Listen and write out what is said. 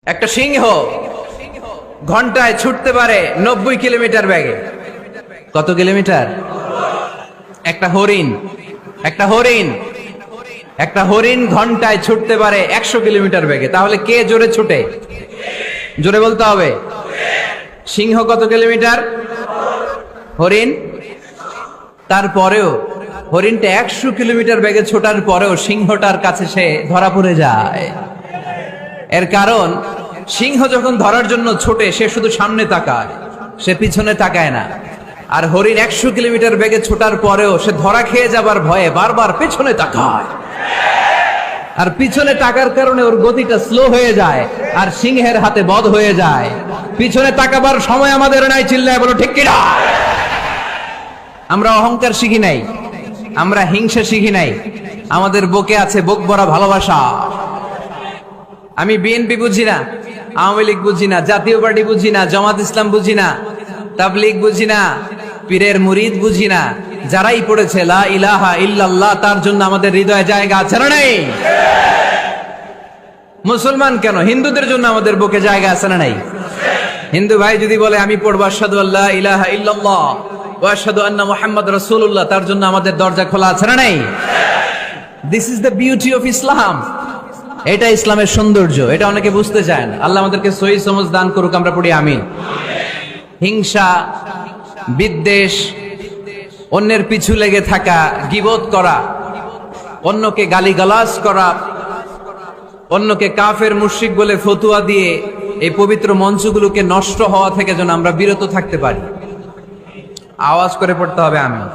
একটা সিংহ ঘন্টায় ছুটতে পারে 90 কিলোমিটার বেগে। কত কিলোমিটার? একটা হরিণ ঘন্টায় ছুটতে পারে 100 কিলোমিটার বেগে। তাহলে কে জোরে ছুটে? জোরে বলতে হবে। সিংহ কত কিলোমিটার? হরিণ। তারপরেও হরিণটা 100 কিলোমিটার বেগে ছোটার পরেও সিংহটার কাছে সে ধরা পড়ে যায়। এর কারণ সিংহ যখন ধরার জন্য ছোটে সে শুধু সামনে তাকায়, সে পিছনে তাকায় না। আর হরিণ 100 কিলোমিটার বেগে ছোটার পরেও সে ধরা খেয়ে যাবার ভয়ে বারবার পেছনে তাকায়। আর পিছনে তাকার কারণে ওর গতিটা স্লো হয়ে যায় আর সিংহের হাতে বধ হয়ে যায়। পিছনে তাকাবার সময় আমাদের নাই, চিল্লায় বলো ঠিক কিনা? আমরা অহংকার শিখি নাই, আমরা হিংসা শিখি নাই, আমাদের বুকে আছে বুক ভরা ভালোবাসা। আমি বিএনপি বুঝি না, আওয়ামী লীগ বুঝি না, জাতীয় পার্টি বুঝি না, জামাত ইসলাম বুঝি না, তাবলীগ বুঝি না, পীরের মুরিদ বুঝি না। যারাই পড়েছে লা ইলাহা ইল্লাল্লাহ তার জন্য আমাদের হৃদয়ে জায়গা আছে না নাই? মুসলমান কেন, হিন্দুদের জন্য আমাদের বুকে জায়গা আছে না নাই? হিন্দু ভাই যদি বলে আমি পড়বো আশহাদু আল্লা ইলাহা ইল্লাল্লাহ ওয়া আশহাদু আন্না মুহাম্মাদ রাসূলুল্লাহ, তার জন্য আমাদের দরজা খোলা আছে না নাই? This is the beauty of Islam. এটা ইসলামের সৌন্দর্য, এটা অনেকে বুঝতে চায় না। আল্লাহ আমাদেরকে সহি সমঝ দান করুক, আমরা পড়ি আমিন। হিংসা, বিদ্বেষ, অন্যের পিছু লেগে থাকা, গীবত করা, অন্যকে গালিগালাজ করা, অন্যকে কাফের মুশরিক বলে ফতুয়া দিয়ে এই পবিত্র মঞ্চগুলোকে নষ্ট হওয়া থেকে যেন আমরা বিরত থাকতে পারি। আওয়াজ করে পড়তে হবে আমিন।